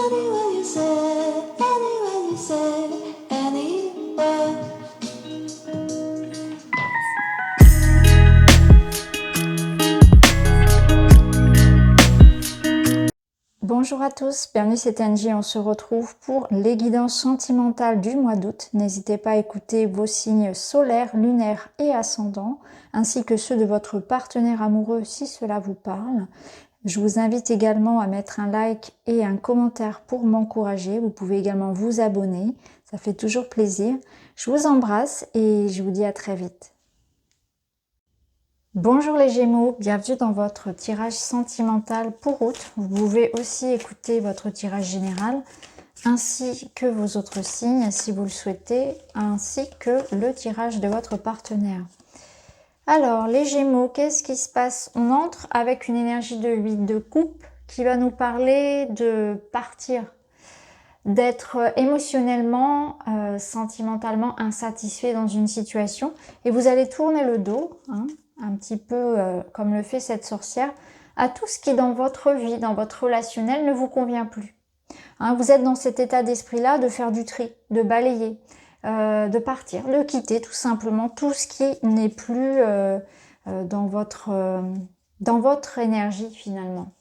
Anyone you say, anyone you say, anywhere. Bonjour à tous, bienvenue c'est Angie, on se retrouve pour les guidances sentimentales du mois d'août. N'hésitez pas à écouter vos signes solaires, lunaires et ascendants, ainsi que ceux de votre partenaire amoureux si cela vous parle. Je vous invite également à mettre un like et un commentaire pour m'encourager. Vous pouvez également vous abonner, ça fait toujours plaisir. Je vous embrasse et je vous dis à très vite. Bonjour les Gémeaux, bienvenue dans votre tirage sentimental pour août. Vous pouvez aussi écouter votre tirage général ainsi que vos autres signes si vous le souhaitez, ainsi que le tirage de votre partenaire. Alors les Gémeaux, qu'est-ce qui se passe? On entre avec une énergie de 8 de coupe qui va nous parler de partir, d'être émotionnellement, sentimentalement insatisfait dans une situation et vous allez tourner le dos, un petit peu comme le fait cette sorcière, à tout ce qui dans votre vie, dans votre relationnel ne vous convient plus. Vous êtes dans cet état d'esprit-là de faire du tri, de balayer, de partir, de quitter tout simplement tout ce qui n'est plus dans votre énergie finalement.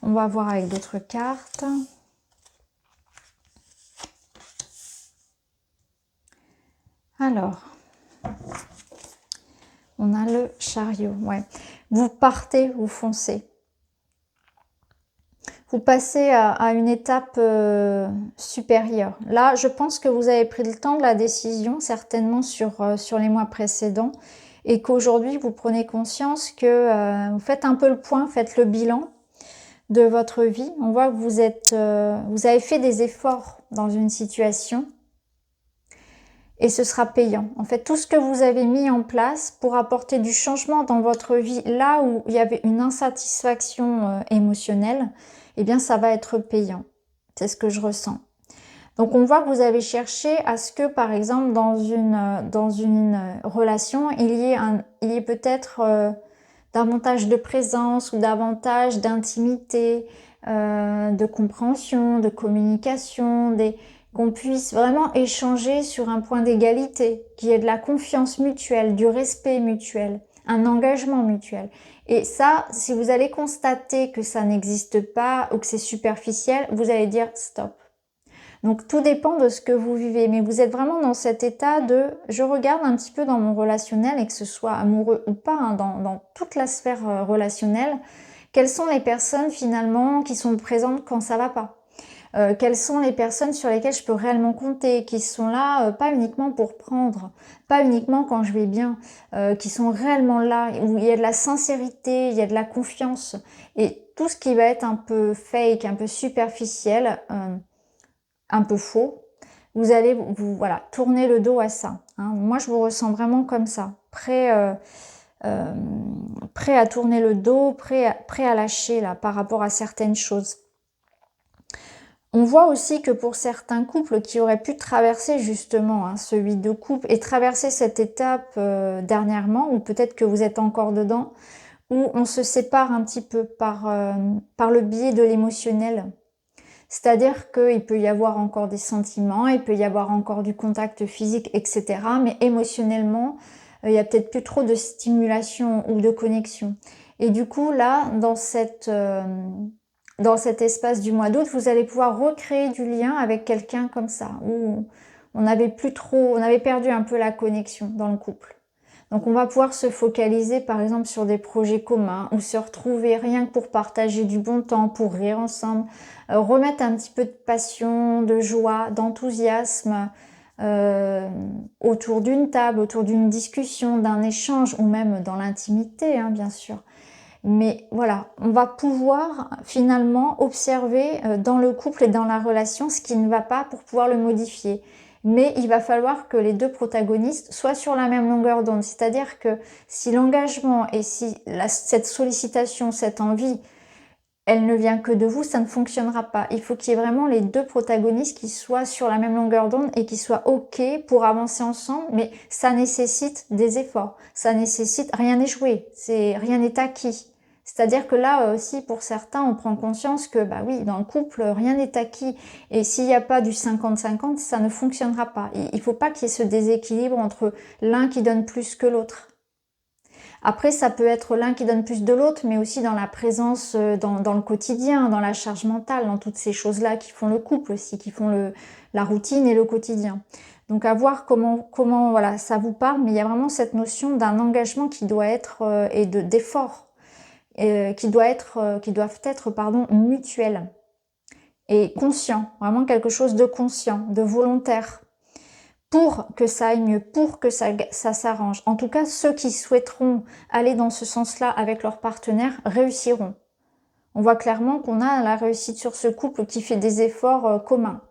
On va voir avec d'autres cartes. Alors, on a le chariot, ouais. Vous partez, vous foncez. Vous passez à une étape supérieure. Là, je pense que vous avez pris le temps de la décision, certainement sur les mois précédents, et qu'aujourd'hui, vous prenez conscience que vous faites un peu le point, faites le bilan de votre vie. On voit que vous avez fait des efforts dans une situation, et ce sera payant. En fait, tout ce que vous avez mis en place pour apporter du changement dans votre vie, là où il y avait une insatisfaction émotionnelle, eh bien, ça va être payant. C'est ce que je ressens. Donc, on voit que vous avez cherché à ce que, par exemple, dans une relation, il y ait peut-être davantage de présence ou davantage d'intimité, de compréhension, de communication, qu'on puisse vraiment échanger sur un point d'égalité, qu'il y ait de la confiance mutuelle, du respect mutuel, un engagement mutuel. Et ça, si vous allez constater que ça n'existe pas ou que c'est superficiel, vous allez dire stop. Donc tout dépend de ce que vous vivez, mais vous êtes vraiment dans cet état de je regarde un petit peu dans mon relationnel, et que ce soit amoureux ou pas, dans toute la sphère relationnelle, quelles sont les personnes finalement qui sont présentes quand ça va pas. Quelles sont les personnes sur lesquelles je peux réellement compter, qui sont là pas uniquement pour prendre, pas uniquement quand je vais bien, qui sont réellement là, où il y a de la sincérité, il y a de la confiance, et tout ce qui va être un peu fake, un peu superficiel, un peu faux, vous allez voilà, tourner le dos à ça. Moi, je vous ressens vraiment comme ça, prêt à tourner le dos, prêt à lâcher là par rapport à certaines choses. On voit aussi que pour certains couples qui auraient pu traverser justement ce 8 de coupe et traverser cette étape dernièrement, ou peut-être que vous êtes encore dedans, où on se sépare un petit peu par le biais de l'émotionnel. C'est-à-dire qu'il peut y avoir encore des sentiments, il peut y avoir encore du contact physique, etc. Mais émotionnellement, il n'y a peut-être plus trop de stimulation ou de connexion. Et du coup, là, dans cet espace du mois d'août, vous allez pouvoir recréer du lien avec quelqu'un comme ça, où on avait perdu un peu la connexion dans le couple. Donc on va pouvoir se focaliser par exemple sur des projets communs, ou se retrouver rien que pour partager du bon temps, pour rire ensemble, remettre un petit peu de passion, de joie, d'enthousiasme autour d'une table, autour d'une discussion, d'un échange, ou même dans l'intimité, bien sûr. Mais voilà, on va pouvoir finalement observer dans le couple et dans la relation ce qui ne va pas pour pouvoir le modifier. Mais il va falloir que les deux protagonistes soient sur la même longueur d'onde. C'est-à-dire que si l'engagement et si cette sollicitation, cette envie, elle ne vient que de vous, ça ne fonctionnera pas. Il faut qu'il y ait vraiment les deux protagonistes qui soient sur la même longueur d'onde et qui soient OK pour avancer ensemble. Mais ça nécessite des efforts. Ça nécessite... Rien n'est joué. Rien n'est acquis. C'est-à-dire que là aussi, pour certains, on prend conscience que, bah oui, dans le couple, rien n'est acquis. Et s'il n'y a pas du 50-50, ça ne fonctionnera pas. Il ne faut pas qu'il y ait ce déséquilibre entre l'un qui donne plus que l'autre. Après, ça peut être l'un qui donne plus de l'autre, mais aussi dans la présence, dans le quotidien, dans la charge mentale, dans toutes ces choses-là qui font le couple aussi, qui font la routine et le quotidien. Donc à voir comment voilà, ça vous parle, mais il y a vraiment cette notion d'un engagement qui doit être et d'effort, qui doivent être mutuels et conscients, vraiment quelque chose de conscient, de volontaire, pour que ça aille mieux, pour que ça s'arrange. En tout cas, ceux qui souhaiteront aller dans ce sens-là avec leur partenaire réussiront. On voit clairement qu'on a la réussite sur ce couple qui fait des efforts communs.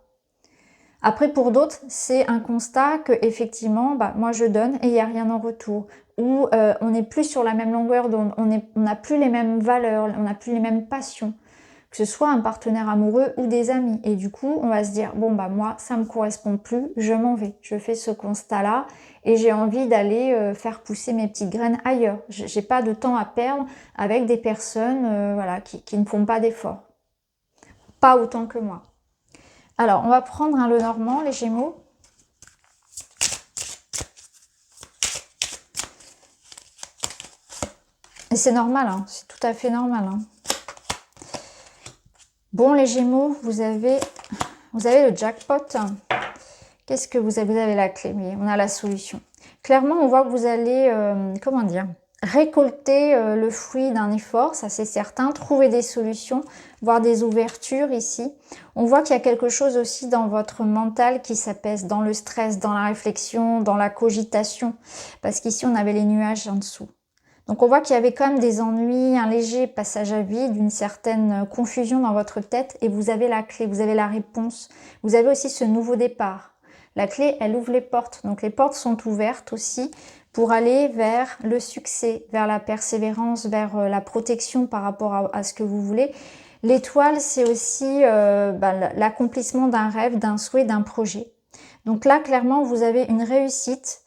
Après, pour d'autres, c'est un constat que effectivement, bah, moi je donne et il n'y a rien en retour. Ou on n'est plus sur la même longueur d'onde, on n'a plus les mêmes valeurs, on n'a plus les mêmes passions. Que ce soit un partenaire amoureux ou des amis. Et du coup, on va se dire, bon bah moi, ça me correspond plus, je m'en vais. Je fais ce constat-là et j'ai envie d'aller faire pousser mes petites graines ailleurs. J'ai pas de temps à perdre avec des personnes voilà, qui ne font pas d'efforts. Pas autant que moi. Alors, on va prendre un Lenormand, les Gémeaux. Et c'est normal, hein, c'est tout à fait normal. Hein. Bon, les Gémeaux, vous avez le jackpot. Qu'est-ce que vous avez? Vous avez la clé, mais on a la solution. Clairement, on voit que vous allez, comment dire, récolter le fruit d'un effort, ça c'est certain, trouver des solutions, voir des ouvertures ici. On voit qu'il y a quelque chose aussi dans votre mental qui s'apaise, dans le stress, dans la réflexion, dans la cogitation, parce qu'ici on avait les nuages en dessous. Donc on voit qu'il y avait quand même des ennuis, un léger passage à vide, une certaine confusion dans votre tête et vous avez la clé, vous avez la réponse. Vous avez aussi ce nouveau départ. La clé, elle ouvre les portes. Donc les portes sont ouvertes aussi pour aller vers le succès, vers la persévérance, vers la protection par rapport à ce que vous voulez. L'étoile, c'est aussi l'accomplissement d'un rêve, d'un souhait, d'un projet. Donc là, clairement, vous avez une réussite,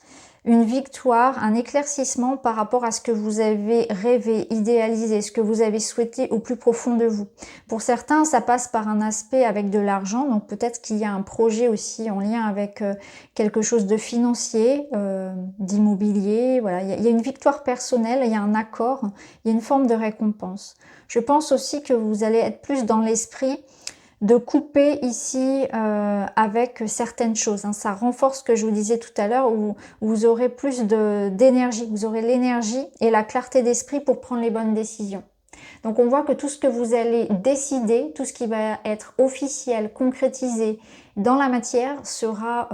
une victoire, un éclaircissement par rapport à ce que vous avez rêvé, idéalisé, ce que vous avez souhaité au plus profond de vous. Pour certains, ça passe par un aspect avec de l'argent, donc peut-être qu'il y a un projet aussi en lien avec quelque chose de financier, d'immobilier, voilà. Il y a une victoire personnelle, il y a un accord, il y a une forme de récompense. Je pense aussi que vous allez être plus dans l'esprit de couper ici avec certaines choses. Hein. Ça renforce ce que je vous disais tout à l'heure où vous aurez plus d'énergie. Vous aurez l'énergie et la clarté d'esprit pour prendre les bonnes décisions. Donc on voit que tout ce que vous allez décider, tout ce qui va être officiel, concrétisé dans la matière sera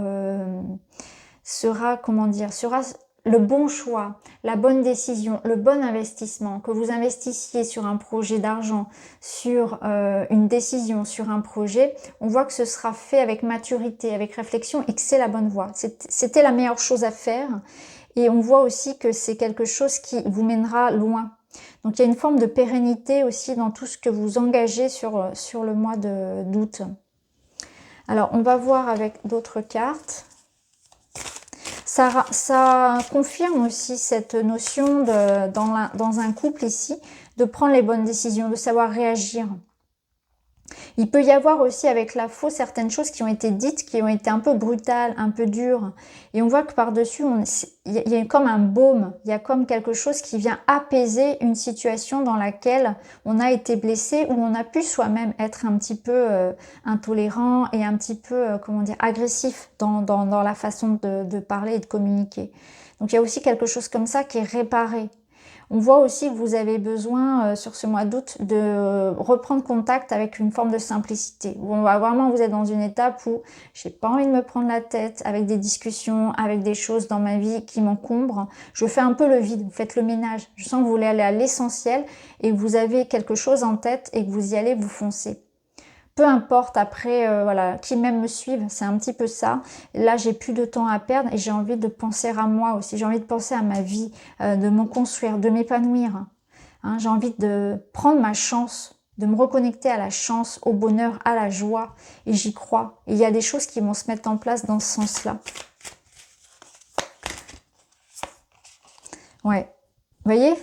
le bon choix, la bonne décision, le bon investissement, que vous investissiez sur un projet d'argent, sur une décision, sur un projet, on voit que ce sera fait avec maturité, avec réflexion et que c'est la bonne voie. C'était la meilleure chose à faire et on voit aussi que c'est quelque chose qui vous mènera loin. Donc il y a une forme de pérennité aussi dans tout ce que vous engagez sur le mois d'août. Alors on va voir avec d'autres cartes. Ça confirme aussi cette notion dans un couple ici, de prendre les bonnes décisions, de savoir réagir. Il peut y avoir aussi avec la faux certaines choses qui ont été dites, qui ont été un peu brutales, un peu dures. Et on voit que par-dessus, il y a comme un baume, il y a comme quelque chose qui vient apaiser une situation dans laquelle on a été blessé, où on a pu soi-même être un petit peu intolérant et un petit peu, agressif dans la façon de parler et de communiquer. Donc il y a aussi quelque chose comme ça qui est réparé. On voit aussi que vous avez besoin, sur ce mois d'août, de reprendre contact avec une forme de simplicité. Où on va vraiment, vous êtes dans une étape où j'ai pas envie de me prendre la tête avec des discussions, avec des choses dans ma vie qui m'encombrent. Je fais un peu le vide, vous faites le ménage. Je sens que vous voulez aller à l'essentiel et que vous avez quelque chose en tête et que vous y allez, vous foncez. Peu importe après, voilà, qui même me suivent, c'est un petit peu ça. Là, j'ai plus de temps à perdre et j'ai envie de penser à moi aussi. J'ai envie de penser à ma vie, de me construire, de m'épanouir. Hein, j'ai envie de prendre ma chance, de me reconnecter à la chance, au bonheur, à la joie. Et j'y crois. Et il y a des choses qui vont se mettre en place dans ce sens-là. Ouais. Vous voyez ?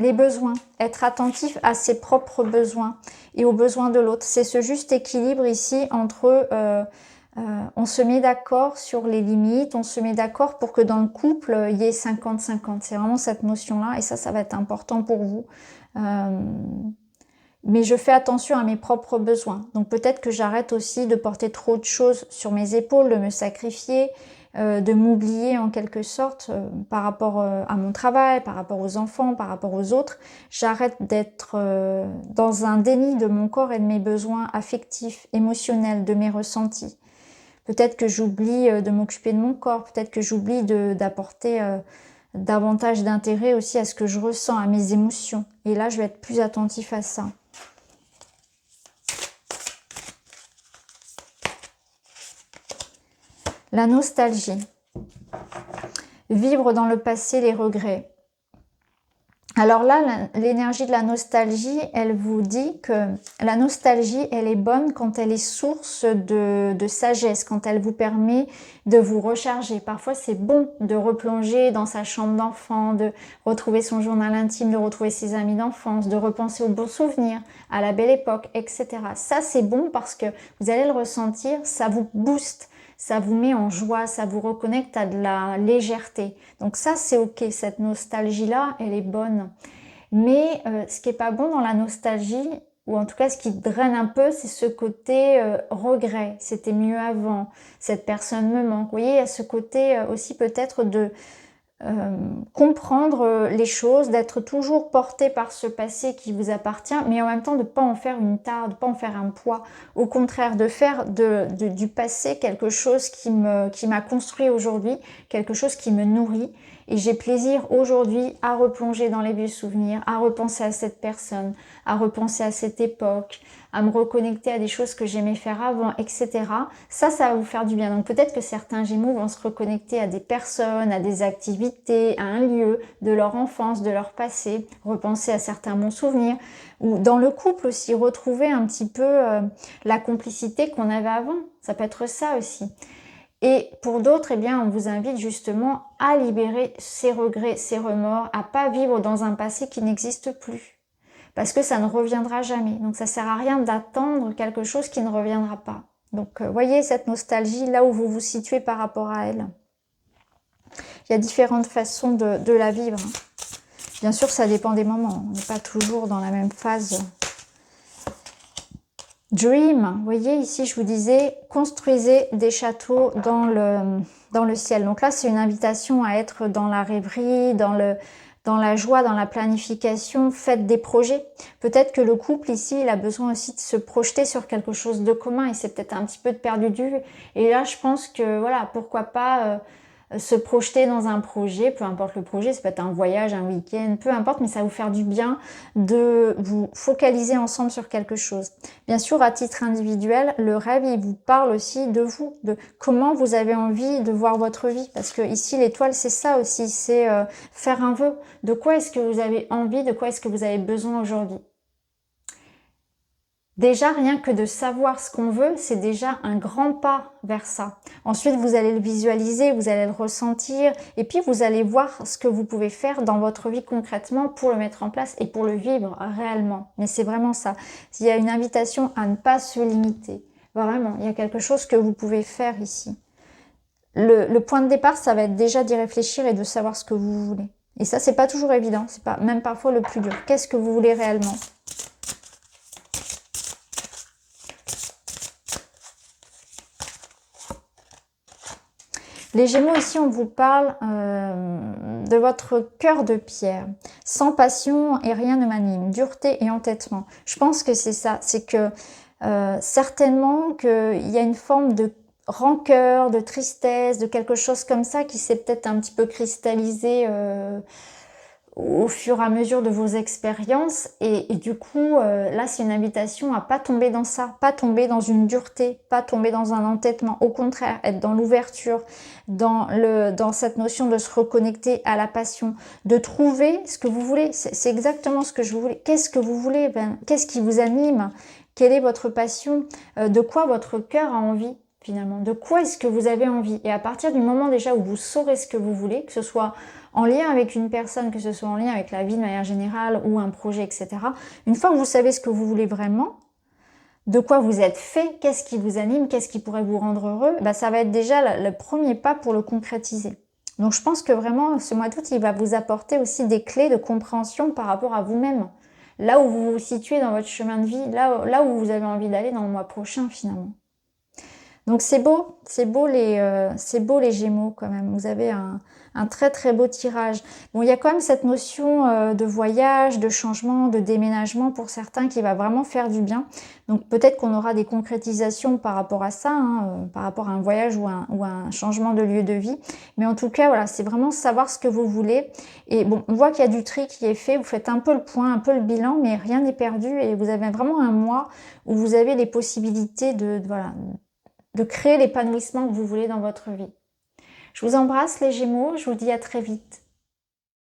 les besoins, être attentif à ses propres besoins et aux besoins de l'autre. C'est ce juste équilibre ici entre on se met d'accord sur les limites, on se met d'accord pour que dans le couple, il y ait 50-50. C'est vraiment cette notion-là et ça va être important pour vous. Mais je fais attention à mes propres besoins. Donc peut-être que j'arrête aussi de porter trop de choses sur mes épaules, de me sacrifier, de m'oublier en quelque sorte par rapport à mon travail, par rapport aux enfants, par rapport aux autres. J'arrête d'être dans un déni de mon corps et de mes besoins affectifs, émotionnels, de mes ressentis. Peut-être que j'oublie de m'occuper de mon corps, peut-être que j'oublie d'apporter davantage d'intérêt aussi à ce que je ressens, à mes émotions. Et là, je vais être plus attentif à ça. La nostalgie. Vivre dans le passé les regrets. Alors là, l'énergie de la nostalgie, elle vous dit que la nostalgie, elle est bonne quand elle est source de sagesse, quand elle vous permet de vous recharger. Parfois, c'est bon de replonger dans sa chambre d'enfant, de retrouver son journal intime, de retrouver ses amis d'enfance, de repenser aux bons souvenirs, à la belle époque, etc. Ça, c'est bon parce que vous allez le ressentir, ça vous booste. Ça vous met en joie, ça vous reconnecte à de la légèreté. Donc ça, c'est ok. Cette nostalgie-là, elle est bonne. Mais ce qui est pas bon dans la nostalgie, ou en tout cas ce qui draine un peu, c'est ce côté regret. C'était mieux avant. Cette personne me manque. Vous voyez, il y a ce côté aussi peut-être de comprendre les choses, d'être toujours porté par ce passé qui vous appartient, mais en même temps de ne pas en faire une tare, de ne pas en faire un poids. Au contraire, de faire du passé quelque chose qui m'a construit aujourd'hui, quelque chose qui me nourrit. Et j'ai plaisir aujourd'hui à replonger dans les vieux souvenirs, à repenser à cette personne, à repenser à cette époque, à me reconnecter à des choses que j'aimais faire avant, etc. Ça va vous faire du bien. Donc peut-être que certains Gémeaux vont se reconnecter à des personnes, à des activités, à un lieu de leur enfance, de leur passé, repenser à certains bons souvenirs. Ou dans le couple aussi, retrouver un petit peu la complicité qu'on avait avant. Ça peut être ça aussi. Et pour d'autres, eh bien, on vous invite justement à libérer ces regrets, ces remords, à pas vivre dans un passé qui n'existe plus. Parce que ça ne reviendra jamais. Donc ça sert à rien d'attendre quelque chose qui ne reviendra pas. Donc voyez cette nostalgie là où vous vous situez par rapport à elle. Il y a différentes façons de la vivre. Bien sûr, ça dépend des moments. On n'est pas toujours dans la même phase. Dream, vous voyez ici je vous disais, construisez des châteaux dans le ciel. Donc là c'est une invitation à être dans la rêverie, dans la joie, dans la planification, faites des projets. Peut-être que le couple ici, il a besoin aussi de se projeter sur quelque chose de commun et c'est peut-être un petit peu de perdu de vue. Et là je pense que voilà, pourquoi pas se projeter dans un projet, peu importe le projet, ça peut être un voyage, un week-end, peu importe, mais ça va vous faire du bien de vous focaliser ensemble sur quelque chose. Bien sûr, à titre individuel, le rêve, il vous parle aussi de vous, de comment vous avez envie de voir votre vie. Parce que ici, l'étoile, c'est ça aussi, c'est faire un vœu. De quoi est-ce que vous avez envie, de quoi est-ce que vous avez besoin aujourd'hui? Déjà, rien que de savoir ce qu'on veut, c'est déjà un grand pas vers ça. Ensuite, vous allez le visualiser, vous allez le ressentir, et puis vous allez voir ce que vous pouvez faire dans votre vie concrètement pour le mettre en place et pour le vivre réellement. Mais c'est vraiment ça. Il y a une invitation à ne pas se limiter. Vraiment, il y a quelque chose que vous pouvez faire ici. Le point de départ, ça va être déjà d'y réfléchir et de savoir ce que vous voulez. Et ça, c'est pas toujours évident, c'est pas même parfois le plus dur. Qu'est-ce que vous voulez réellement ? Les Gémeaux, ici, on vous parle de votre cœur de pierre. Sans passion et rien ne m'anime. Dureté et entêtement. Je pense que c'est ça. C'est que certainement qu'il y a une forme de rancœur, de tristesse, de quelque chose comme ça qui s'est peut-être un petit peu cristallisé au fur et à mesure de vos expériences et du coup là c'est une invitation à pas tomber dans ça, pas tomber dans une dureté, pas tomber dans un entêtement, au contraire être dans l'ouverture, dans cette notion de se reconnecter à la passion, de trouver ce que vous voulez, c'est exactement ce que je voulais. Qu'est-ce que vous voulez? Qu'est-ce qui vous anime? Quelle est votre passion? De quoi votre cœur a envie? Finalement, de quoi est-ce que vous avez envie? Et à partir du moment déjà où vous saurez ce que vous voulez, que ce soit en lien avec une personne, que ce soit en lien avec la vie de manière générale ou un projet, etc. Une fois que vous savez ce que vous voulez vraiment, de quoi vous êtes fait, qu'est-ce qui vous anime, qu'est-ce qui pourrait vous rendre heureux, bah, ça va être déjà le premier pas pour le concrétiser. Donc je pense que vraiment ce mois d'août, il va vous apporter aussi des clés de compréhension par rapport à vous-même. Là où vous vous situez dans votre chemin de vie, là où vous avez envie d'aller dans le mois prochain finalement. Donc c'est beau les Gémeaux quand même. Vous avez un très très beau tirage. Bon, il y a quand même cette notion de voyage, de changement, de déménagement pour certains qui va vraiment faire du bien. Donc peut-être qu'on aura des concrétisations par rapport à ça, hein, par rapport à un voyage ou un changement de lieu de vie. Mais en tout cas, voilà, c'est vraiment savoir ce que vous voulez. Et bon, on voit qu'il y a du tri qui est fait. Vous faites un peu le point, un peu le bilan, mais rien n'est perdu. Et vous avez vraiment un mois où vous avez les possibilités de créer l'épanouissement que vous voulez dans votre vie. Je vous embrasse les Gémeaux, je vous dis à très vite.